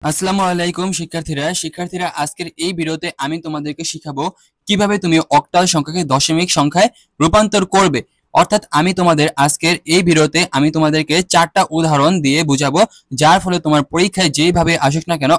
আসসালামু আলাইকুম শিক্ষার্থীরা আজকের এই ভিডিওতে আমি তোমাদেরকে শিখাবো কিভাবে তুমি অক্টাল সংখ্যাকে দশমিক সংখ্যায় রূপান্তর করবে। অর্থাৎ আমি তোমাদের আজকের এই ভিডিওতে আমি তোমাদেরকে চারটা উদাহরণ দিয়ে বুঝাবো, যার ফলে তোমার পরীক্ষায় যেইভাবে আসুক না কেন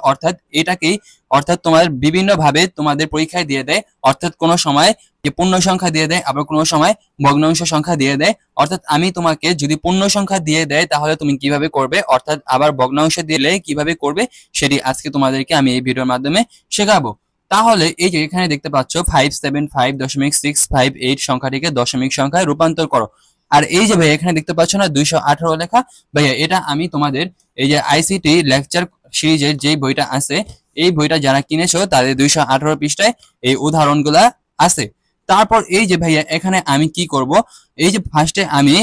অর্থাৎ তোমার বিভিন্ন ভাবে তোমাদের পরীক্ষায় দিয়ে দেয়। অর্থাৎ কোনো সময় যে পূর্ণ সংখ্যা দিয়ে দেয়, আবার কোনো সময় ভগ্নাংশ সংখ্যা দিয়ে দেয়। অর্থাৎ আমি তোমাকে যদি পূর্ণ সংখ্যা দিয়ে দেয় তাহলে তুমি কিভাবে করবে, অর্থাৎ আবার ভগ্নাংশ দিলে কিভাবে করবে সেটি আজকে তোমাদেরকে আমি এই ভিডিওর মাধ্যমে শেখাবো। তাহলে এই যে এখানে দেখতে পাচ্ছ 575.658 সংখ্যাটিকে দশমিক সংখ্যায় রূপান্তর করো। আর এই যে ভাই এখানে দেখতে পাচ্ছ না 218 লেখা, ভাইয়া এটা আমি তোমাদের এই যে আইসিটি লেকচার সিরিজের যে বইটা আছে, এই বইটা যারা কিনেছো তাদের 218 পৃষ্ঠায় এই উদাহরণগুলা আছে। তারপর এই যে ভাইয়া এখানে আমি কি করব, এই যে ফার্স্টে আমি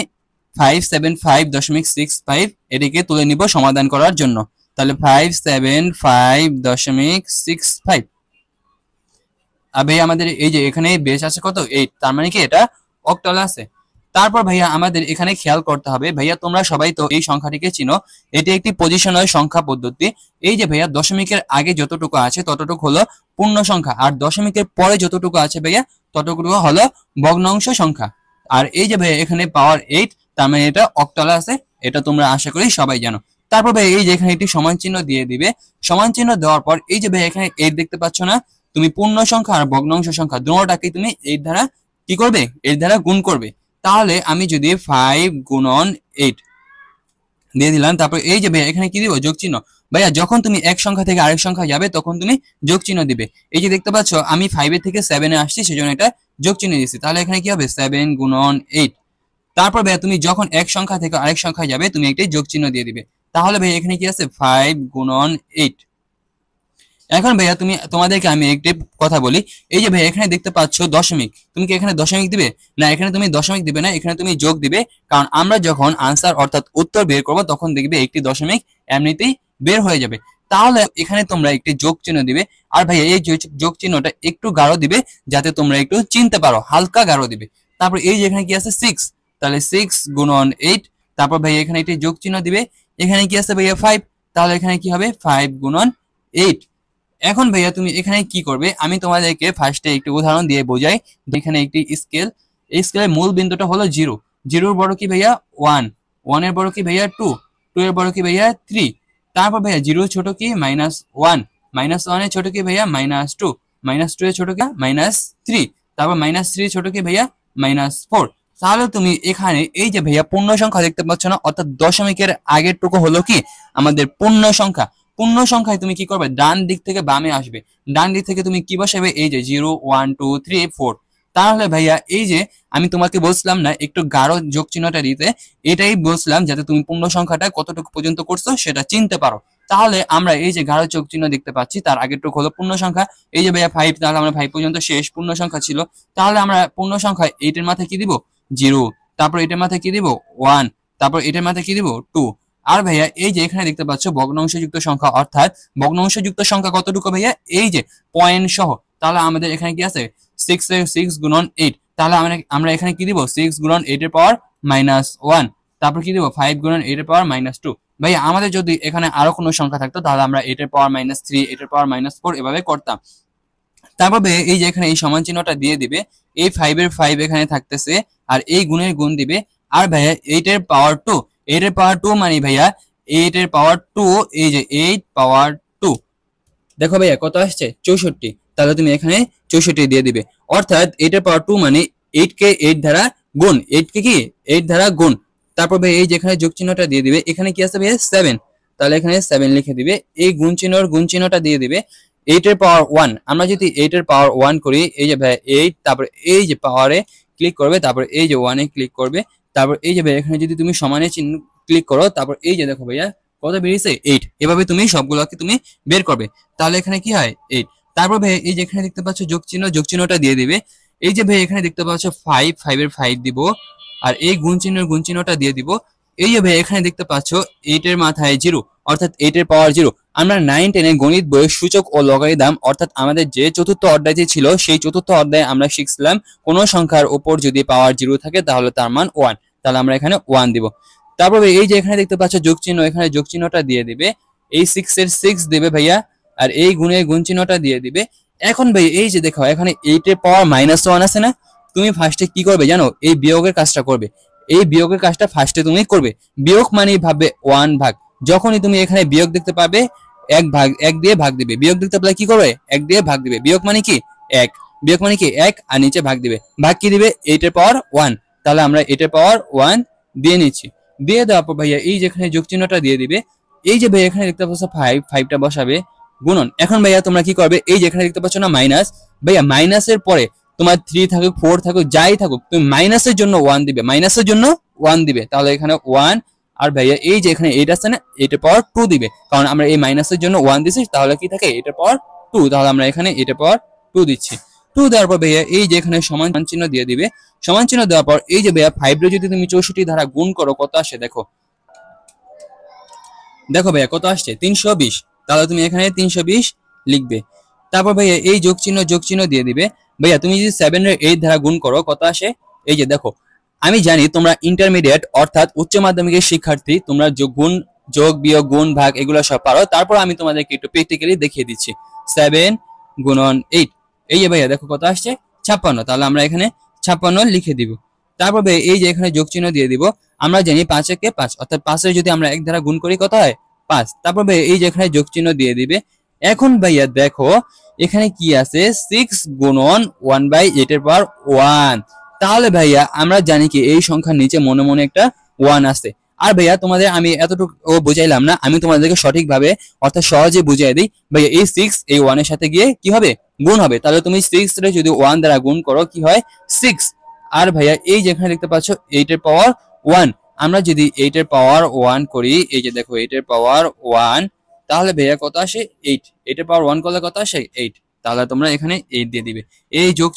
575.65 এটিকে তুলে নিব সমাধান করার জন্য। তাহলে 575.65 ভাইয়া আমাদের এই যে এখানে বেস আছে কত 8, তার মানে কি এটা অক্টাল আছে। তারপর ভাইয়া আমাদের এখানে খেয়াল করতে হবে, ভাইয়া তোমরা সবাই তো এই সংখ্যাটিকে চিনো, এটি একটি পজিশনাল সংখ্যা পদ্ধতি। এই যে ভাইয়া দশমিকের আগে যতটুকু আছে ততটুকু হলো পূর্ণ সংখ্যা, আর দশমিকের পরে যতটুকু আছে ভাইয়া ততটুকু হলো ভগ্নাংশ সংখ্যা। আর এই যে ভাইয়া এখানে পাওয়ার 8, তার মানে এটা অক্টাল আছে, এটা তোমরা আশা করি সবাই জানো। তারপর ভাই এই যে এখানে একটি সমান চিহ্ন দিয়ে দিবে। সমান চিহ্ন দেওয়ার পর এই যে ভাই এখানে 8 দেখতে পাচ্ছ না, তুমি পূর্ণ সংখ্যা আর ভগ্নাংশ সংখ্যা দুটোটাকে তুমি এর দ্বারা কি করবে, এর দ্বারা গুণ করবে। তাহলে আমি যদি 5 গুণন 8 দিয়ে দিলাম, তারপর এই যে ভাইয়া এখানে কি দিব, যোগ চিহ্ন। ভাইয়া যখন তুমি এক সংখ্যা থেকে আরেক সংখ্যা যাবে তখন তুমি যোগ চিহ্ন দিবে। এই যে দেখতে পাচ্ছ আমি 5 এর থেকে 7 এ আসছি, সেজন্য এটা যোগ চিহ্ন দিয়েছি। তাহলে এখানে কি হবে 7 গুণন 8। তারপর ভাইয়া তুমি যখন এক সংখ্যা থেকে আরেক সংখ্যায় যাবে তুমি একটি যোগ চিহ্ন দিয়ে দিবে। তাহলে ভাইয়া এখানে কি আছে 5 গুণন 8। এখন ভাইয়া তোমাদেরকে আমি একটি কথা বলি, এই যে ভাইয়া এখানে দেখতে পাচ্ছ দশমিক, তুমি কি এখানে দশমিক দিবে? না, এখানে তুমি দশমিক দিবে না, এখানে তুমি যোগ দিবে। কারণ আমরা যখন আনসার অর্থাৎ উত্তর বের করব তখন দেখবে একটি দশমিক এমনিতেই বের হয়ে যাবে। তাহলে এখানে তোমরা একটি যোগ চিহ্ন দিবে। আর ভাইয়া এই যোগ চিহ্নটা একটু গাঢ় দিবে, যাতে তোমরা একটু চিনতে পারো, হালকা গাঢ় দিবে। তারপর এই যে এখানে কি আছে 6, তাহলে 6 গুণন 8। তারপর ভাইয়া এখানে একটি যোগ চিহ্ন দিবে। এখানে কি আছে ভাইয়া 5, তাহলে এখানে কি হবে 5 গুণন 8। এখন ভাইয়া তুমি এখানে কি করবে, আমি তোমাদেরকে ফার্স্টে একটি উদাহরণ দিয়ে বোঝাই। এখানে একটি স্কেল, এই স্কেলের মূল বিন্দুটা হলো 0, 0 এর বড় কি ভাইয়া 1, 1 এর বড় কি ভাইয়া 2, 2 এর বড় কি ভাইয়া 3। তারপর ভাইয়া 0 এর ছোট কি -1, -1 এর ছোট কি ভাইয়া -2, -2 এর ছোট কি -3, তারপর -3 এর ছোট কি ভাইয়া -4। তাহলে তুমি এখানে এই যে ভাইয়া পূর্ণ সংখ্যা দেখতে পাচ্ছ না, অর্থাৎ দশমিকের আগের টুকু হলো কি আমাদের পূর্ণ সংখ্যা। পূর্ণ সংখ্যায় তুমি কি করবে, ডান দিক থেকে বামে আসবে। ডান দিক থেকে তুমি কি বসাবে, এই যে 0 1 2 3 4। তাহলে ভাইয়া এই যে আমি তোমাকে বলছিলাম না একটু গাঢ় যোগ চিহ্নটা দিতে, এটাই বলছিলাম যাতে তুমি পূর্ণ সংখ্যাটা কতটুকু পর্যন্ত করছো সেটা চিনতে পারো। তাহলে আমরা এই যে গাঢ় যোগ চিহ্ন দেখতে পাচ্ছি, তার আগেরটুকু হলো পূর্ণ সংখ্যা। এই যে ভাইয়া 5, তাহলে আমরা 5 পর্যন্ত শেষ পূর্ণ সংখ্যা ছিল। তাহলে আমরা পূর্ণ সংখ্যা 8 এর মাথায় কি দিব 0, তারপর এটার মাথায় কি দিব 1, তারপর এটার মাথায় কি দিব 2। আর ভাইয়া এই যে এখানে দেখতে পাচ্ছ ভগ্নাংশযুক্ত সংখ্যা, অর্থাৎ ভগ্নাংশযুক্ত সংখ্যা কতটুকু ভাইয়া, এই যে পয়েন্ট সহ। তাহলে আমাদের এখানে কি আছে 6 গুণন 8। তাহলে আমরা এখানে কি দিব 6 গুণন 8 এর পাওয়ার -1, তারপর কি দিব 5 গুণন 8 এর পাওয়ার -2। ভাইয়া আমাদের যদি এখানে আরো কোনো সংখ্যা থাকতো তাহলে আমরা 8 এর পাওয়ার -3, 8 এর পাওয়ার -4 এভাবে করতাম। তারপর এই যে এখানে এই সমান চিহ্নটা দিয়ে দিবে, এই 5 এর 5 এখানে থাকতেছে, আর এই গুণের গুণ দিবে। আর ভাইয়া 8 এর পাওয়ার 2, 8 এর পাওয়ার 2 মানে ভাইয়া 8 এর পাওয়ার 2, এই যে 8 পাওয়ার 2, দেখো ভাইয়া কত আসছে 64। তাহলে তুমি এখানে 64 দিয়ে দিবে। অর্থাৎ 8 এর পাওয়ার 2 মানে 8 কে 8 দ্বারা গুণ, 8 কে কি 8 দ্বারা গুণ। তারপর ভাই এই যে এখানে যোগ চিহ্নটা দিয়ে দিবে, এখানে কি আছে ভাইয়া 7, তাহলে এখানে 7 লিখে দিবে। এই গুণ চিহ্নটা দিয়ে দিবে। 8 এর পাওয়ার 1, আমরা যদি 8 এর পাওয়ার 1 করি, এই যে ভাই 8, তারপর এই যে পাওয়ারে ক্লিক করবে, তারপর এই যে 1 এ ক্লিক করবে, তারপর এই যে ভাই এখানে যদি তুমি সমানের চিহ্ন ক্লিক করো, তারপর এই যে দেখো ভাইয়া কত বেরিয়েছে 8। এভাবে তুমি সবগুলোকে তুমি বের করবে। তাহলে এখানে কি হয় 8। তারপর ভাই এই যে এখানে দেখতে পাচ্ছ যোগ চিহ্নটা দিয়ে দিবে। এই যে ভাই এখানে দেখতে পাচ্ছ 5 এর 5 দিব, আর এই গুণ চিহ্নটা দিয়ে দিব। এই যে ভাই এখানে দেখতে পাচ্ছ 8 এর মাথায় 0, অর্থাৎ 8 এর পাওয়ার 0। আমরা 9 10 এ গণিত বইয়ের সূচক ও লগারিদম, অর্থাৎ আমাদের যে চতুর্থ অধ্যায়টি ছিল সেই চতুর্থ অধ্যায়ে আমরা শিখছিলাম কোন সংখ্যার উপর যদি পাওয়ার 0 থাকে তাহলে তার মান 1, তাহলে আমরা এখানে 1 দিব। তারপরে এই যে এখানে দেখতে পাচ্ছ যোগ চিহ্ন, এখানে যোগ চিহ্নটা দিয়ে দিবে। এই 6 এর 6 দেবে ভাইয়া, আর এই গুণের গুণ চিহ্নটা দিয়ে দিবে। এখন ভাই এই যে দেখো এখানে 8 এর পাওয়ার -1 আছে না, তুমি ফার্স্টে কি করবে জানো, এই বিয়োগের কাজটা করবে। এই বিয়োগের কাজটা ফার্স্টে তুমি করবে। বিয়োগ মানে ভাববে 1 ভাগ, যখনই তুমি এখানে বিয়োগ দেখতে পাবে 1 ভাগ 1 দিয়ে ভাগ দিবে। বিয়োগ দেখতে পেলে কি করবে, 1 দিয়ে ভাগ দিবে। বিয়োগ মানে কি 1, বিয়োগ মানে কি 1, আর নিচে ভাগ দিবে। ভাগ কি দিবে, 8 এর পাওয়ার 1। তাহলে আমরা 8 এর পাওয়ার 1 দিয়ে নিচ্ছি। দিয়ে দেওয়ার পর ভাইয়া এই যেখানে যোগ চিহ্নটা দিয়ে দিবে। এই যে ভাই এখানে দেখতে পাচ্ছ 5, 5টা বসাবে গুণন। এখন ভাইয়া তোমরা কি করবে, এই যেখানে দেখতে পাচ্ছ না মাইনাস, ভাইয়া মাইনাসের পরে তোমার 3 থাকুক 4 থাকুক যাই থাকুক, তুমি মাইনাসের জন্য 1 দিবে, মাইনাসের জন্য 1 দিবে। তাহলে এখানে 1, আর ভাইয়া এই যে এখানে 8 আছে না, 8 এর পাওয়ার 2 দিবে, কারণ আমরা এই মাইনাসের জন্য 1 দিছি। তাহলে কি থাকে, 8 এর পাওয়ার 2। তাহলে আমরা এখানে 8 এর পাওয়ার 2 দিচ্ছি। 2 দেওয়ার পর ভাইয়া এই যে এখানে সমান চিহ্ন দিয়ে দিবে। সমান চিহ্ন দেওয়ার পর এই যে ভাইয়া 5 রে যদি তুমি 64 দ্বারা গুণ করো কত আসে দেখো, দেখো ভাইয়া কত আসছে 320। তাহলে তুমি এখানে 320 লিখবে। তারপর ভাইয়া এই যোগ চিহ্ন দিয়ে দিবে। ভাইয়া তুমি যদি 7 এর 8 দ্বারা গুণ করো কত আসে, এই যে দেখো, আমি জানি তোমরা ইন্টারমিডিয়েট অর্থাৎ উচ্চ মাধ্যমিকের শিক্ষার্থী, তোমরা যোগ বিয়োগ গুণ ভাগ এগুলো সব পারো। তারপর আমি তোমাদেরকে একটু প্র্যাকটিক্যালি দেখিয়ে দিচ্ছি। 7 গুণন 8, এই যে ভাইয়া দেখো কত আসছে 56। তাহলে আমরা এখানে 56 লিখে দিব। তারপর ভাই এই যে এখানে যোগ চিহ্ন দিয়ে দিব। আমরা জানি 5 একে 5, অর্থাৎ 5 এর যদি আমরা 1 দ্বারা গুণ করি কত হয় 5। তারপর ভাই এই যে এখানে যোগ চিহ্ন দিয়ে দিবে। এখন ভাইয়া দেখো এখানে কি আছে, 6 গুণন 1/8 এর পাওয়ার 1। তাহলে ভাইয়া আমরা জানি কি এই সংখ্যার নিচে মনে মনে একটা 1 আছে। আর ভাইয়া তোমাদের আমি এতটুকু বুঝাইলাম না, আমি তোমাদেরকে সঠিকভাবে অর্থাৎ সহজে বুঝিয়ে দিই। ভাইয়া এই 6 এই 1 এর সাথে গিয়ে কি হবে, গুণ হবে। তাহলে তুমি 6 রে যদি 1 দ্বারা গুণ করো কি হয় 6। আর ভাইয়া এই যেখানে দেখতে পাচ্ছ 8 এর পাওয়ার 1, আমরা যদি 8 এর পাওয়ার 1 করি, এই যে দেখো 8 এর পাওয়ার 1, তাহলে ভাইয়া কত আসে 8। 8 এর পাওয়ার 1 করলে কত আসে 8। তাহলে তোমরা এখানে 8 দিয়ে দিবে, এই যোগ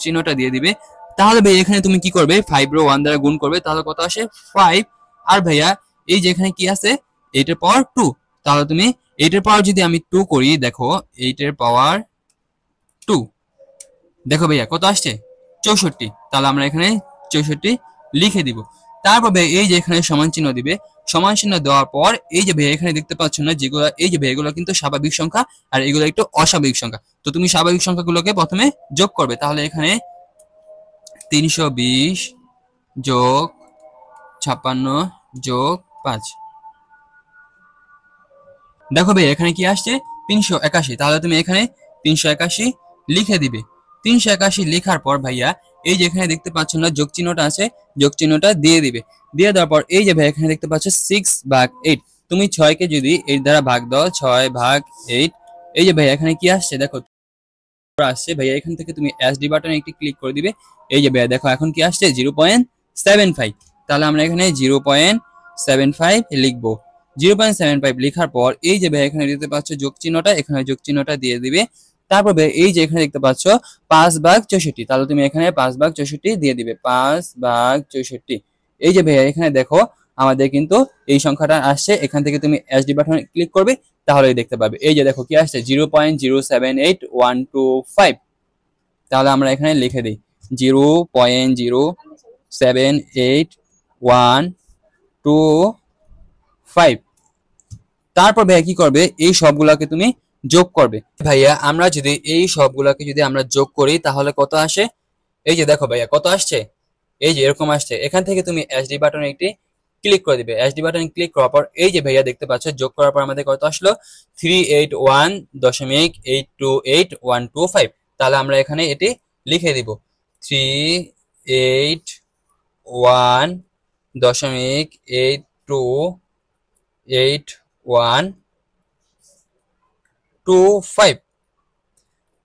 চিহ্নটা দিয়ে দিবে। তাহলে ভাই এখানে তুমি কি করবে, 5 রে 1 দ্বারা গুণ করবে, তাহলে কত আসে 5। আর ভাইয়া এই যে এখানে কি আছে 8 এর পাওয়ার 2, তাহলে তুমি 8 এর পাওয়ার যদি আমি 2 করি, দেখো 8 এর পাওয়ার 2, দেখো ভাইয়া কত আসছে 64। তাহলে আমরা এখানে 64 লিখে দিব। তারপর ভাই এই যে এখানে সমান চিহ্ন দিবে। সমান চিহ্ন দেওয়ার পর এই যে ভাইয়া এখানে দেখতে পাচ্ছ না যেগুলো, এই যে ভাইয়া এগুলো কিন্তু স্বাভাবিক সংখ্যা, আর এগুলো একটু অস্বাভাবিক সংখ্যা। তো তুমি স্বাভাবিক সংখ্যাগুলোকে প্রথমে যোগ করবে। তাহলে এখানে 320 যোগ 56 যোগ 5, দেখো ভাই এখানে কি আসছে 381। তাহলে তুমি এখানে 381 লিখে দিবে। 381 লেখার পর ভাইয়া এই যে এখানে দেখতে পাচ্ছ না যোগ চিহ্নটা আছে, যোগ চিহ্নটা দিয়ে দিবে। দিয়ে দেওয়ার পর এই যে ভাই এখানে দেখতে পাচ্ছ 6/8, তুমি 6 কে যদি 8 দ্বারা ভাগ দাও 6/8, এই যে ভাই এখানে কি আসছে দেখো আসছে। ভাইয়া এখান থেকে তুমি এসডি বাটনে একটি ক্লিক করে দিবে। এই যে ভাইয়া দেখো এখন কি আসছে 0.75। তাহলে আমরা এখানে 0.75 লিখবো। 0.75 লেখার পর এই যে ভাই এখানে দেখতে পাচ্ছ যোগ চিহ্নটা, এখানে যোগ চিহ্নটা দিয়ে দিবে। তারপর ভাই এই যে এখানে দেখতে পাচ্ছ 5/64, তাহলে তুমি এখানে 5/64 দিয়ে দিবে। 5/64, এই যে ভাইয়া এখানে দেখো আমাদের কিন্তু এই সংখ্যাটা আসছে। এখান থেকে তুমি এসডি বাটনে ক্লিক করবে, তাহলেই দেখতে পাবে। এই যে দেখো কি আসছে 0.078125। তাহলে আমরা এখানে লিখে দিই 0.078125। তারপর ভাইয়া কি করবে, এই সবগুলাকে তুমি যোগ করবে। ভাইয়া আমরা যদি এই সবগুলাকে যদি আমরা যোগ করি তাহলে কত আসে, এই যে দেখো ভাইয়া কত আসছে, এই যে এরকম আসছে। এখান থেকে তুমি এসডি বাটনে একটি ক্লিক করে দিবে। এসডি বাটন ক্লিক করার পর এই যে ভাইয়া দেখতে পাচ্ছ যোগ করার পর আমাদের কত আসলো 381.828125। তাহলে আমরা এখানে এটি লিখে দিব 381.828125।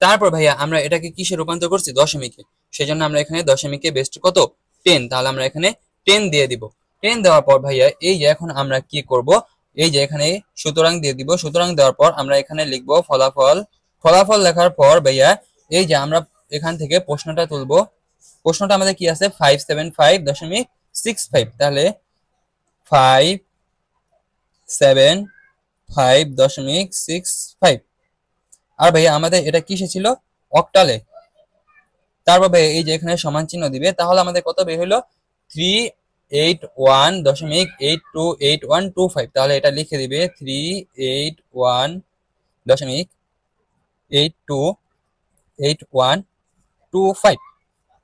তারপর ভাইয়া আমরা এটাকে কিসে রূপান্তর করছি, দশমিকে। সেজন্য আমরা এখানে দশমিকে বেস্ট কত 10, তাহলে আমরা এখানে 10 দিয়ে দিব। 10 দেওয়ার পর ভাইয়া এই যে এখন আমরা কি করব, এই যে এখানে সুতরাং দিয়ে দিব। সুতরাং দেওয়ার পর আমরা এখানে লিখব ফলাফল। ফলাফল লেখার পর ভাইয়া এই যে আমরা এখান থেকে প্রশ্নটা তুলব। প্রশ্নটা আমাদের কি আছে 575.65, তাহলে 575.65। আর ভাইয়া আমাদের এটা কিসে ছিল, অক্টালে। তারপর ভাই এই যে এখানে সমান চিহ্ন দিবে। তাহলে আমাদের কত বের হলো 381.8125, তাহলে এটা লিখে দিবে 381.828125।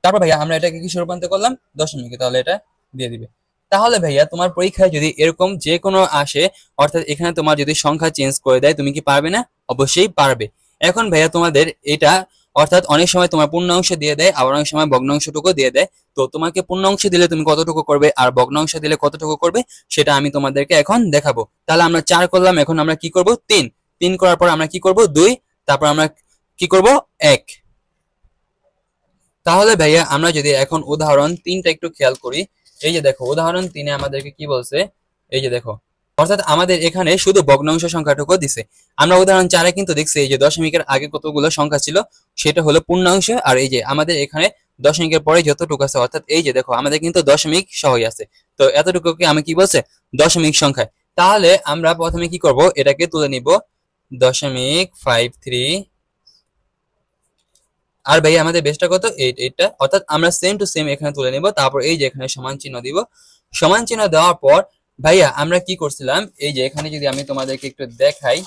তারপর ভাইয়া আমরা এটাকে কিসে রূপান্তর করলাম, দশমিকে, তাহলে এটা দিয়ে দিবে। তাহলে ভাইয়া তোমার পরীক্ষায় যদি এরকম যে কোনো আসে, অর্থাৎ এখানে তোমার যদি সংখ্যা চেঞ্জ করে দেয়, তুমি কি পারবে না? অবশ্যই পারবে। এখন ভাইয়া তোমাদের এটা, অর্থাৎ অনেক সময় তোমার পূর্ণাংশ দিয়ে দেয়, আবার অনেক সময় ভগ্নাংশটুকু দিয়ে দেয়। তো তোমাকে পূর্ণাংশ দিলে তুমি কতটুকু করবে আর ভগ্নাংশ দিলে কতটুকু করবে সেটা আমি তোমাদেরকে এখন দেখাবো। তাহলে আমরা 4 করলাম, এখন আমরা কি করব, 3। 3 করার পর আমরা কি করব, 2। তারপর আমরা কি করব, 1। তাহলে ভাইয়া আমরা যদি এখন উদাহরণ 3টা একটু খেয়াল করি, এই যে দেখো উদাহরণ 3-এ আমাদেরকে কি বলছে, এই যে দেখো, অর্থাৎ আমাদের এখানে শুধু ভগ্নাংশ সংখ্যাটুকু দিছে। আমরা উদাহরণ 4-এ কিন্তু দেখছি এই যে দশমিকের আগে কতগুলো সংখ্যা ছিল সেটা হলো পূর্ণাংশ, আর এই যে আমাদের এখানে দশমিকের পরে যতটুকু আছে, অর্থাৎ এই যে দেখো আমাদের কিন্তু দশমিক সহই আছে। তো এতটুকুকে আমি কি বলছে, দশমিক সংখ্যায়। তাহলে আমরা প্রথমে কি করব, এটাকে তুলে নিব 0.53। আর ভাই আমাদের বেসটা কত, 8। এইটা অর্থাৎ আমরা সেম টু সেম এখানে তুলে নিব। তারপর এই যে এখানে সমান চিহ্ন দিব। সমান চিহ্ন দেওয়ার পর ভাইয়া আমরা কি করছিলাম, এই যে এখানে যদি আমি তোমাদেরকে একটু দেখাই,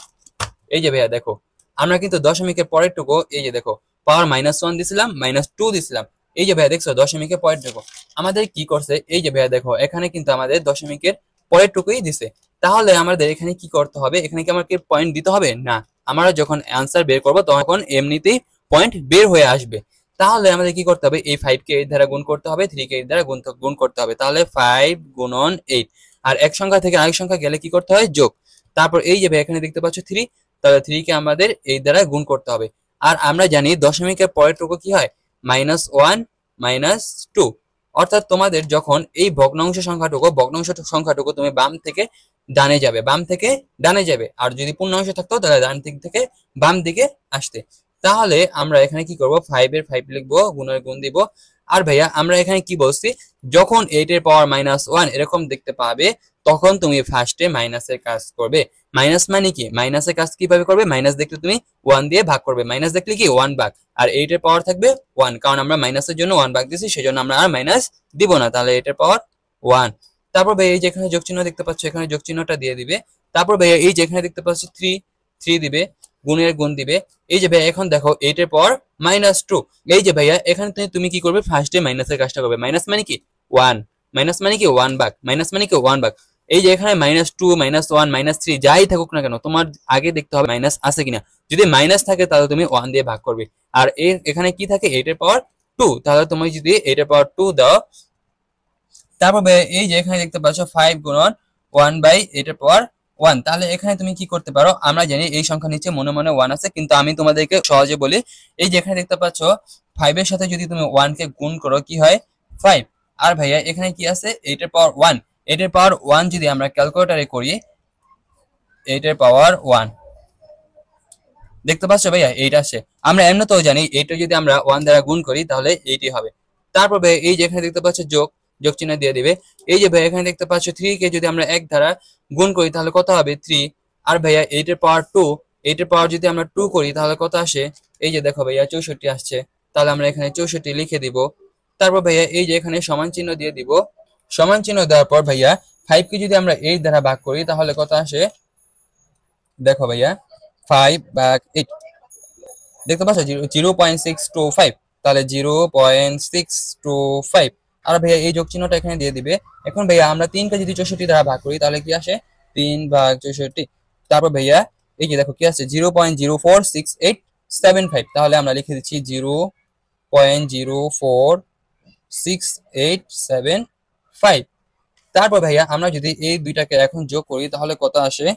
এই যে ভাইয়া দেখো আমরা কিন্তু দশমিকের পরের টুকু, এই যে দেখো পাওয়ার -1 দিছিলাম, -2 দিছিলাম। এই যে ভাইয়া দেখছো দশমিকের পরের টুকু আমাদের কি করছে, এই যে ভাইয়া দেখো এখানে কিন্তু আমাদের দশমিকের পরের টুকুই দিছে। তাহলে আমাদের এখানে কি করতে হবে, এখানে কি আমাকে পয়েন্ট দিতে হবে না, আমরা যখন অ্যান্সার বের করব তখন এমনিতেই পয়েন্ট বের হয়ে আসবে। তাহলে আমাদের কি করতে হবে, এই 5 কে 8 দ্বারা গুণ করতে হবে, 3 কে 8 দ্বারা গুণ করতে হবে। তাহলে 5 গুণন 8, আর এক সংখ্যা থেকে আরেক সংখ্যা গেলে কি করতে হয়, যোগ। তারপর এই যে ভাই এখানে দেখতে পাচ্ছ 3, তাহলে 3 কে আমাদের 8 দ্বারা গুণ করতে হবে। আর আমরা জানি দশমিকের পরের টুকু কি হয়, -1 -2। অর্থাৎ তোমাদের যখন এই ভগ্নাংশ সংখ্যাটুকু তুমি বাম থেকে ডানে যাবে, বাম থেকে ডানে যাবে, আর যদি পূর্ণাংশ থাকতো তাহলে ডান দিক থেকে বাম দিকে আসতে। তাহলে আমরা এখানে কি করব, 5 এর 5 লিখবো, গুণের গুণ দিব। আর ভাইয়া আমরা এখানে কি বলছি, যখন 8 এর পাওয়ার -1 এরকম দেখতে পাবে তখন তুমি ফার্স্টে মাইনাসের কাজ করবে। মাইনাস মানে কি, মাইনাসের কাজ কিভাবে করবে, মাইনাস দেখলে তুমি 1 দিয়ে ভাগ করবে, মাইনাস দেখলে কি 1 ভাগ, আর 8 এর পাওয়ার থাকবে 1, কারণ আমরা মাইনাসের জন্য 1 ভাগ দিয়েছি, সেজন্য আমরা আর মাইনাস দিব না। তাহলে 8 এর পাওয়ার 1। তারপর ভাই এই যে এখানে যোগ চিহ্ন দেখতে পাচ্ছ, এখানে যোগ চিহ্নটা দিয়ে দিবে। তারপর ভাইয়া এই যে এখানে দেখতে পাচ্ছ 3 দিবে, গুণের গুণ দিবে। এই যে ভাইয়া এখন দেখো 8 এর পাওয়ার -2, এই যে ভাইয়া এখানে তুমি কি করবে, ফার্স্টে মাইনাসের কাজটা করবে। মাইনাস মানে কি 1, মাইনাস মানে কি 1 ভাগ, মাইনাস মানে কি 1 ভাগ। এই যে এখানে -2 -1 -3 যাই থাকুক না কেন, তোমার আগে দেখতে হবে মাইনাস আছে কিনা। যদি মাইনাস থাকে তাহলে তুমি 1 দিয়ে ভাগ করবে। আর এখানে কি থাকে, 8 এর পাওয়ার 2, তাহলে তুমি যদি 8 এর পাওয়ার 2 দাও, তারপর এই যে এখানে দেখতে পাচ্ছ 5 গুণন 1/8 এর পাওয়ার 1। তাহলে এখানে তুমি কি করতে পারো, আমরা জানি এই সংখ্যা নিচে মনে মনে 1 আছে, কিন্তু আমি তোমাদেরকে সহজে বলি। এই যে এখানে দেখতে পাচ্ছ 5 এর সাথে যদি তুমি 1 কে গুণ করো কি হয়, 5। আর ভাইয়া এখানে কি আছে, 8 এর পাওয়ার 1। 8 এর পাওয়ার 1 যদি আমরা ক্যালকুলেটরে করি, 8 এর পাওয়ার 1 দেখতে পাচ্ছ ভাইয়া 8 আসে। আমরা এমনিতেও জানি 8 যদি আমরা 1 দ্বারা গুণ করি তাহলে 8ই হবে। তারপর ভাই এই যে এখানে দেখতে পাচ্ছ যোগ চিহ্ন দিয়ে দিবে। এই যে ভাই এখানে দেখতে পাচ্ছ 3 কে যদি আমরা 1 দ্বারা গুণ করি তাহলে কত হবে, 3। আর ভাইয়া 8 এর পাওয়ার 2, 8 এর পাওয়ার যদি আমরা 2 করি তাহলে কত আসে, এই যে দেখো ভাইয়া 64 আসছে। তাহলে আমরা এখানে 64 লিখে দিব। তারপর ভাইয়া এই যে এখানে সমান চিহ্ন দিয়ে দিব। সমান চিহ্ন দেওয়ার পর ভাইয়া 5 কে যদি আমরা 8 দ্বারা ভাগ করি তাহলে কত আসে, দেখো ভাইয়া 5 ভাগ 8 দেখতে পাচ্ছ 0.625, তাহলে 0.625। আর ভাইয়া এই যোগ চিহ্নটা এখানে দিয়ে দিবে। এখন ভাইয়া আমরা 3 কে যদি 64 দ্বারা ভাগ করি তাহলে কি আসে, 3 ভাগ 64। তারপর ভাইয়া এই যে দেখো কি আছে, 0.046875। তাহলে আমরা লিখে দিচ্ছি 0.046875। তারপর ভাইয়া আমরা যদি এই দুইটাকে এখন যোগ করি তাহলে কত আসে,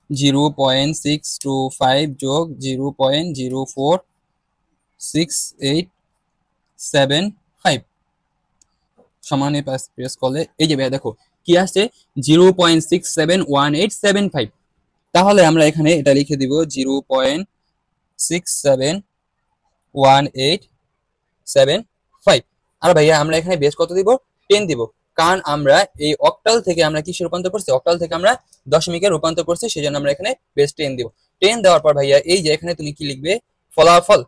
0.625 যোগ 0.046875 সমান প্রেস করলে এই যে ভাইয়া দেখো কি আসছে, 0.671875। তাহলে আমরা এখানে এটা লিখে দিব 0.671875। আর ভাইয়া আমরা এখানে বেস কত দিব, 10 দিব, কারণ আমরা এই অক্টাল থেকে আমরা কিসে রূপান্তর করছি, অক্টাল থেকে আমরা দশমিকে রূপান্তর করছি, সেজন্য আমরা এখানে বেস 10 দিব। 10 দেওয়ার পর ভাইয়া এই যে এখানে তুমি কি লিখবে, ফলাফল।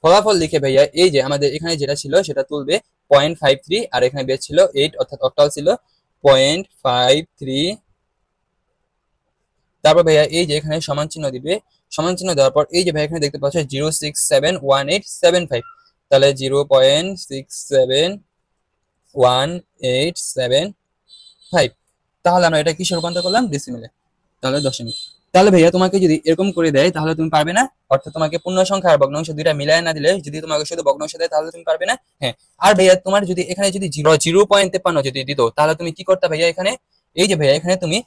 ফলাফল লিখে ভাইয়া এই যে আমাদের এখানে যেটা ছিল সেটা তুলবে 0.53, আর এখানে বেস ছিল 8, অর্থাৎ অক্টাল ছিল 0.53। তারপর ভাইয়া এই যে এখানে সমান চিহ্ন দিবে, সমান চিহ্ন দেওয়ার পর এই যে ভাই এখানে দেখতে পাচ্ছ 0671875, তাহলে 0.671875। তাহলে আমরা এটা কিসে রূপান্তর করলাম? ডেসিমেলে, তাহলে দশমিক। তাহলে ভাইয়া তোমাকে যদি এরকম করে দেয় তাহলে তুমি পারবে না, অর্থাৎ তোমাকে পূর্ণ সংখ্যা আর ভগ্নাংশ দুইটা মিলায় না দিলে যদি তোমাকে শুধু ভগ্নাংশ দেয় তাহলে তুমি পারবে না। হ্যাঁ, আর ভাইয়া তোমার যদি এখানে যদি 0.53 যদি দিত তাহলে তুমি কি করতে ভাইয়া? এখানে এই যে ভাইয়া এখানে তুমি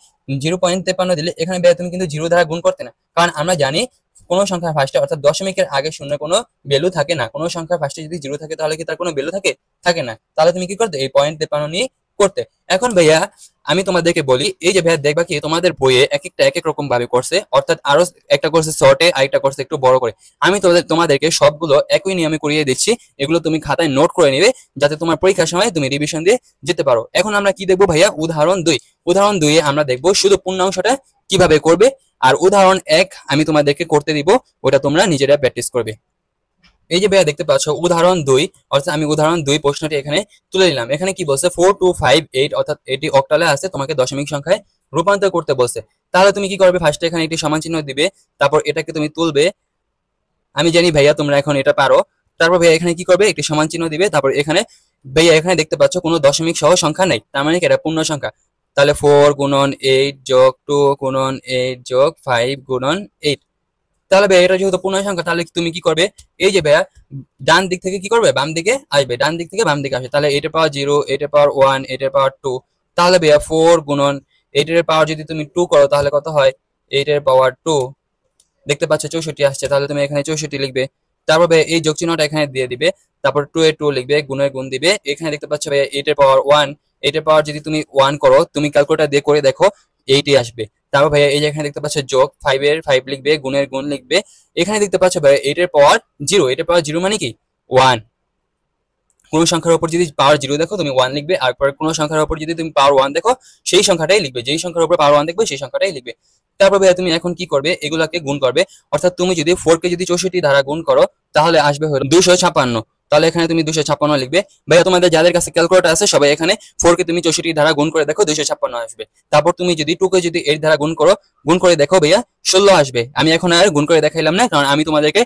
0.53 দিলে এখানে ভাইয়া তুমি কিন্তু 0 দ্বারা গুণ করতে না, কারণ আমরা জানি কোনো সংখ্যার ফার্স্টে অর্থাৎ দশমিকের আগে শূন্য কোনো ভ্যালু থাকে না। কোনো সংখ্যার ফার্স্টে যদি 0 থাকে তাহলে কি তার কোনো ভ্যালু থাকে? থাকে না। তাহলে তুমি কি করতে? এই 0.53 নিয়ে করতে। এখন ভাইয়া আমি তোমাদেরকে বলি, এই যে ভাইয়া দেখবা কি তোমাদের বইয়ে এক একটা এক এক রকম ভাবে করছে, অর্থাৎ আরো একটা করছে শর্টে, আরেকটা করছে একটু বড় করে। আমি তোমাদেরকে সবগুলো একই নিয়মে করিয়ে দিচ্ছি, এগুলো তুমি খাতায় নোট করে নিবে যাতে তোমার পরীক্ষার সময় তুমি রিভিশন দিয়ে যেতে পারো। এখন আমরা কি দেখবো ভাইয়া? উদাহরণ 2। উদাহরণ 2 এ আমরা দেখবো শুধু পূর্ণাংশটা কিভাবে করবে, আর উদাহরণ 1 আমি তোমাদেরকে করতে দিব, ওটা তোমরা নিজেরা প্র্যাকটিস করবে। এই যে ভাইয়া দেখতে পাচ্ছ উদাহরণ 2, অর্থাৎ আমি উদাহরণ 2 প্রশ্নটি এখানে তুলে নিলাম। এখানে কি বলছে? 4258, অর্থাৎ এটি অক্টালে আছে, তোমাকে দশমিক সংখ্যায় রূপান্তর করতে বলছে। তাহলে তুমি কি করবে? ফার্স্টে এখানে একটি সমান চিহ্ন দিবে, তারপর এটাকে তুমি তুলবে। আমি জানি ভাইয়া তোমরা এখন এটা পারো। তারপর ভাইয়া এখানে কি করবে? একটি সমান চিহ্ন দিবে, তারপর এখানে ভাইয়া এখানে দেখতে পাচ্ছ কোনো দশমিক সহ সংখ্যা নাই, তার মানে কি এটা পূর্ণ সংখ্যা। তাহলে 4 গুণন 8 যোগ 2 গুণন 8 যোগ 5 গুণন 8। তাহলে ভাইয়া এটা যেহেতু পূর্ণ সংখ্যা তাহলে তুমি কি করবে? এই যে ভাইয়া ডান দিক থেকে কি করবে? বাম দিকে আসবে, ডান দিক থেকে বাম দিকে আসবে। তাহলে 8 এর পাওয়ার 0, 8 এর পাওয়ার 1, 8 এর পাওয়ার 2। তাহলে ভাইয়া 4 গুণন 8 এর পাওয়ার যদি তুমি 2 করো তাহলে কত হয়? 8 এর পাওয়ার 2, দেখতে পাচ্ছ 64 আসছে, তাহলে তুমি এখানে 64 লিখবে। তারপর ভাইয়া এই যোগ চিহ্নটা এখানে দিয়ে দিবে, তারপর 2 এর 2 লিখবে, গুণের গুণ দিবে। এখানে দেখতে পাচ্ছ ভাইয়া 8 এর পাওয়ার 1, 8 এর পাওয়ার যদি তুমি 1 করো, তুমি ক্যালকুলেটর দিয়ে করে দেখো 8 আসবে। তারপর ভাইয়া এই যে এখানে দেখতে পাচ্ছ যোগ 5 এর 5 লিখবে, গুণের গুণ লিখবে। এখানে দেখতে পাচ্ছ ভাইয়া 8 এর পাওয়ার 0, 8 এর পাওয়ার 0 মানে কি 1। কোন সংখ্যার উপর যদি পাওয়ার 0 দেখো তুমি 1 লিখবে, আর পরে কোন সংখ্যার উপর যদি তুমি পাওয়ার 1 দেখো সেই সংখ্যাটাই লিখবে, যেই সংখ্যার উপর পাওয়ার 1 দেখবে সেই সংখ্যাটাই লিখবে। তারপর ভাইয়া তুমি এখন কি করবে? এগুলাকে গুণ করবে, অর্থাৎ তুমি যদি 4 কে যদি 64 দ্বারা গুণ করো তাহলে আসবে হলো 256। তাহলে এখানে তুমি 256 লিখবে। ভাইয়া তোমাদের যাদের কাছে ক্যালকুলেটর আছে সবাই এখানে 4 কে তুমি 64 দ্বারা গুণ করে দেখো 256 আসবে। তারপর তুমি যদি 2 কে যদি 8 দ্বারা গুণ করো, গুণ করে দেখো ভাইয়া 16 আসবে। আমি এখন আর গুণ করে দেখাইলাম না, কারণ আমি তোমাদেরকে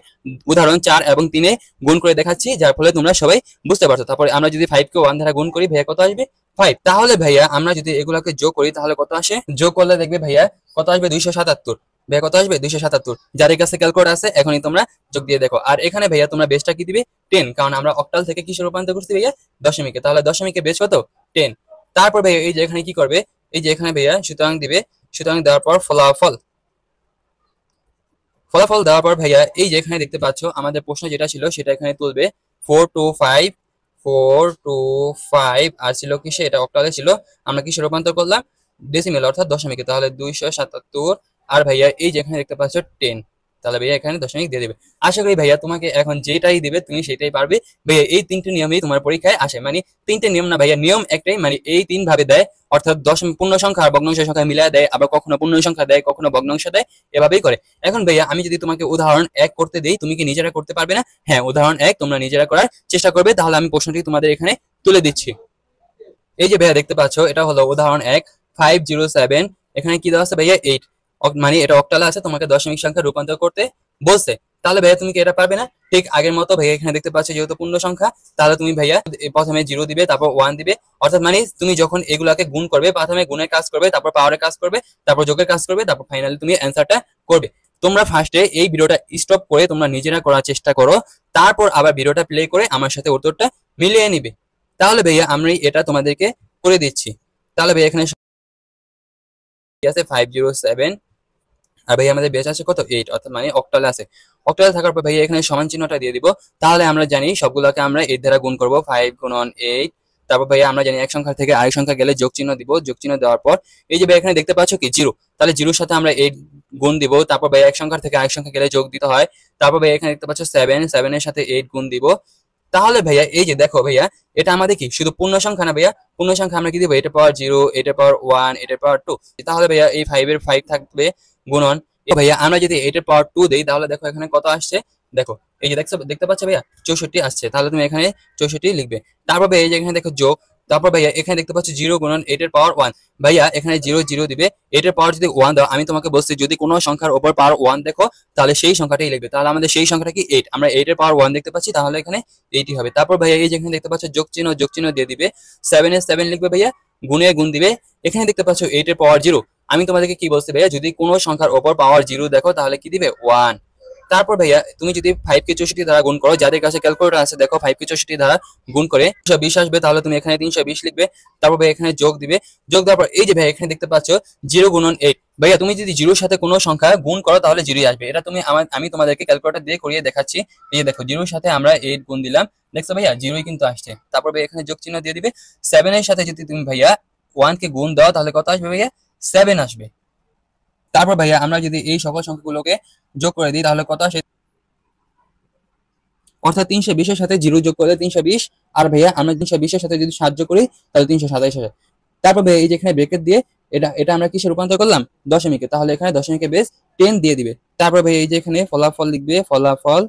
উদাহরণ 4 এবং 3 এ গুণ করে দেখাচ্ছি, যার ফলে তোমরা সবাই বুঝতে পারছো। তারপরে আমরা যদি 5 কে 1 দ্বারা গুণ করি ভাইয়া কত আসবে? 5। তাহলে ভাইয়া আমরা যদি এগুলাকে যোগ করি তাহলে কত আসে? যোগ করলে দেখবে ভাইয়া কত আসবে? 277। ভাইয়া কত আসবে? 277। যাদের কাছে ক্যালকুলেটর আছে এখনই তোমরা যোগ দিয়ে দেখো। আর এখানে ভাইয়া তোমরা বেসটা কি দিবে? 10, কারণ আমরা অক্টাল থেকে কিসে রূপান্তর করছি ভাইয়া? দশমিকে। তাহলে দশমিকে বেস কত? 10। তারপর ভাইয়া এই যে এখানে কি করবে? এই যে এখানে ভাইয়া সুতরাং দিবে, সুতরাং দেওয়ার পর ফলাফল, ফলাফল দেওয়ার পর ভাইয়া এই যে এখানে দেখতে পাচ্ছ আমাদের প্রশ্ন যেটা ছিল সেটা এখানে তুলবে 425 আর ছিল কিসে? এটা অক্টালে ছিল, আমরা কিসে রূপান্তর করলাম? ডেসিমেল, অর্থাৎ দশমিকে। তাহলে 277। আর ভাইয়া এই যে এখানে দেখতে পাচ্ছ 10, তাহলে ভাইয়া এখানে দশমিক দিয়ে দেবে। আশা করি ভাইয়া তোমাকে এখন যেটাই দিবে তুমি সেটাই পারবে। ভাইয়া এই 3টে নিয়মেই তোমার পরীক্ষায় আসে, মানে 3টে নিয়ম না ভাইয়া, নিয়ম একটাই, মানে এই 3 ভাবে দেয়, অর্থাৎ দশমিক পূর্ণ সংখ্যা আর ভগ্নাংশ সংখ্যা মিলায় দেয়, আবার কখনো পূর্ণ সংখ্যা দেয়, কখনো ভগ্নাংশ দেয়, এভাবেই করে। এখন ভাইয়া আমি যদি তোমাকে উদাহরণ 1 করতে দেই তুমি কি নিজেরা করতে পারবে না? হ্যাঁ, উদাহরণ 1 তোমরা নিজেরা করার চেষ্টা করবে। তাহলে আমি প্রশ্নটি তোমাদের এখানে তুলে দিচ্ছি। এই যে ভাইয়া দেখতে পাচ্ছ এটা হলো উদাহরণ 1, 507। এখানে কি দেওয়া আছে ভাইয়া? 8, মানে এটা অক্টালে আছে, তোমাকে দশমিক সংখ্যা রূপান্তর করতে বলছে। তাহলে ভাইয়া তুমি কি এটা পারবে না? ঠিক আগের মতো ভাইয়া এখানে দেখতে পাচ্ছ যেহেতু পূর্ণ সংখ্যা, তাহলে তুমি ভাইয়া প্রথমে 0 দিবে, তারপর 1 দিবে, অর্থাৎ মানে তুমি যখন এগুলাকে গুণ করবে প্রথমে গুণের কাজ করবে, তারপর পাওয়ারের কাজ করবে, তারপর যোগের কাজ করবে, তারপর ফাইনালি তুমি অ্যান্সারটা করবে। তোমরা ফার্স্টে এই ভিডিওটা স্টপ করে তোমরা নিজেরা করার চেষ্টা করো, তারপর আবার ভিডিওটা প্লে করে আমার সাথে উত্তরটা মিলিয়ে নিবে। তাহলে ভাইয়া আমি এটা তোমাদেরকে করে দিচ্ছি। তাহলে ভাইয়া এখানে আছে 507, আর ভাই আমাদের বেস আছে কত? 8, অর্থাৎ মানে অক্টালে আছে। অক্টালে থাকার পর ভাইয়া এখানে সমান চিহ্নটা দিয়ে দিব। তাহলে আমরা জানি সবগুলোকে আমরা 8 দ্বারা গুণ করব, 5 গুণন 8। তারপর ভাইয়া আমরা জানি এক সংখ্যা থেকে আরেক সংখ্যা গেলে যোগ চিহ্ন দিব, যোগ চিহ্ন দেওয়ার পর এই যে ভাই এখানে দেখতে পাচ্ছ কি 0, তাহলে 0 সাথে আমরা 8 গুণ দিব। তারপর ভাইয়া এক সংখ্যা থেকে আরেক সংখ্যা গেলে যোগ দিতে হয়। তারপর ভাইয়া এখানে দেখতে পাচ্ছ 7, 7 এর সাথে 8 গুণ দিব। তাহলে ভাইয়া এই যে দেখো ভাইয়া এটা আমাদের কি শুধু পূর্ণ সংখ্যা না ভাইয়া? পূর্ণ সংখ্যা আমরা কি দিব? এটা পাওয়ার 0, এটা পাওয়ার 1, এটা পাওয়ার 2। তাহলে ভাইয়া এই 5 এর 5 থাকবে গুণন। ভাইয়া আমরা যদি 8 এর পাওয়ার 2 দেই তাহলে দেখো এখানে কত আসছে? দেখো এই যে দেখতে পাচ্ছ ভাইয়া 64 আসছে, তাহলে তুমি এখানে 64 লিখবে। তারপর ভাইয়া এই যে এখানে দেখো যোগ, তারপর ভাইয়া এখানে দেখতে পাচ্ছ 0 গুণন 8 এর পাওয়ার 1, ভাইয়া এখানে 0 0 দিবে, 8 এর পাওয়ার যদি 1 দাও, আমি তোমাকে বলছি যদি কোনো সংখ্যার উপর পাওয়ার 1 দেখো তাহলে সেই সংখ্যাটাই লিখবে। তাহলে আমাদের সেই সংখ্যাটা কি 8, আমরা 8 এর পাওয়ার 1 দেখতে পাচ্ছি, তাহলে এখানে 8ই হবে। তারপর ভাইয়া এই যে এখানে দেখতে পাচ্ছ যোগ চিহ্ন দিয়ে দিবে, 7 এর 7 লিখবে ভাইয়া, গুণে গুণ দিবে, এখানে দেখতে পাচ্ছ 8 এর পাওয়ার 0। আমি তোমাদেরকে কি বলছি ভাইয়া, যদি কোনো সংখ্যার উপর পাওয়ার 0 দেখো তাহলে কি দিবে 1। তারপর ভাইয়া তুমি যদি 5 কে 64 দ্বারা গুণ করো, যাদের কাছে ক্যালকুলেটর আছে দেখো 5 কে 64 দ্বারা গুণ করে 320 আসবে, তাহলে তুমি এখানে 320 লিখবে। তারপর ভাইয়া এখানে যোগ দিবে, যোগ দেওয়ার পর এই যে ভাইয়া এখানে দেখতে পাচ্ছ 0 গুণন 8, ভাইয়া তুমি যদি 0 এর সাথে কোনো সংখ্যা গুণ করো তাহলে 0ই আসবে। এটা তুমি আমি তোমাদেরকে ক্যালকুলেটর দিয়ে করিয়ে দেখাচ্ছি। এই যে দেখো 0 এর সাথে আমরা 8 গুণ দিলাম, দেখছো ভাইয়া 0ই কিন্তু আসছে। তারপর ভাইয়া এখানে যোগ চিহ্ন দিয়ে দিবে, 7 এর সাথে যদি তুমি ভাইয়া 1 কে গুণ দাও তাহলে কত আসবে ভাইয়া, 7 আসবে। তারপর ভাইয়া আমরা যদি এই সকল সংখ্যাগুলোকে যোগ করে দিই তাহলে কত আসে, অর্থাৎ 320 এর সাথে 0 যোগ করলে 320, আর ভাইয়া আমরা 320 এর সাথে যদি 7 যোগ করি তাহলে 327 আসে। তারপর ভাইয়া এই যে এখানে ব্র্যাকেট দিয়ে এটা এটা আমরা কিসে রূপান্তর করলাম, দশমিকে, তাহলে এখানে দশমিকে বেস 10 দিয়ে দিবে। তারপর ভাইয়া এই যে এখানে ফলাফল লিখবে, ফলাফল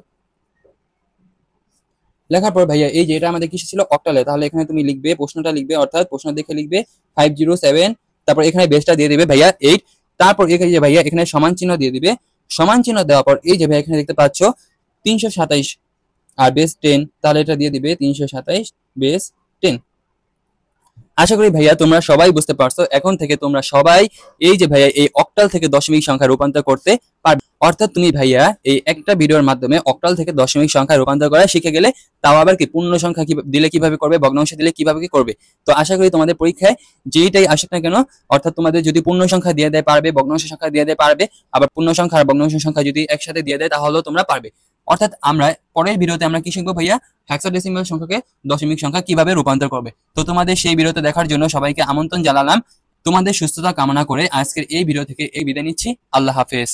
লেখার পর ভাইয়া এই যে এটা আমাদের কিসে ছিল, অক্টালে, তাহলে এখানে তুমি লিখবে প্রশ্নটা লিখবে, অর্থাৎ প্রশ্ন দেখে লিখবে 507, তারপর এখানে বেসটা দিয়ে দিবে ভাইয়া 8, তারপর এই যে ভাইয়া এখানে সমান চিহ্ন দিয়ে দিবে। সমান চিহ্ন দেওয়ার পর এই যে ভাইয়া এখানে দেখতে পাচ্ছ 327 আর বেস 10, তাহলে এটা দিয়ে দিবে 327 বেস 10। আশা করি ভাইয়া তোমরা সবাই বুঝতে পারছো। এখন থেকে তোমরা সবাই এই যে ভাইয়া এই অক্টাল থেকে দশমিক সংখ্যা রূপান্তর করতে পারবে, অর্থাৎ তুমি ভাইয়া এই একটা ভিডিওর মাধ্যমে অক্টাল থেকে দশমিক সংখ্যা রূপান্তর করা শিখে গেলে, তাও আবার কি পূর্ণ সংখ্যা দিলে কিভাবে করবে, ভগ্নাংশ দিলে কিভাবে কি করবে। তো আশা করি তোমাদের পরীক্ষায় যেইটাই আসুক না কেন, অর্থাৎ তোমাদের যদি পূর্ণ সংখ্যা দিয়ে দেয় পারবে, ভগ্নাংশ সংখ্যা দিয়ে দেয় পারবে, আবার পূর্ণ সংখ্যা আর ভগ্নাংশ সংখ্যা যদি একসাথে দিয়ে দেয় তাহলেও তোমরা পারবে। অর্থাৎ আমরা পরের ভিডিওতে আমরা কি শিখবো ভাইয়া, হেক্সাডেসিমাল সংখ্যাকে দশমিক সংখ্যা কিভাবে রূপান্তর করবে। তো তোমাদের সেই ভিডিওতে দেখার জন্য সবাইকে আমন্ত্রণ জানালাম। তোমাদের সুস্থতা কামনা করে আজকের এই ভিডিও থেকে এই বিদায় নিচ্ছি। আল্লাহ হাফেজ।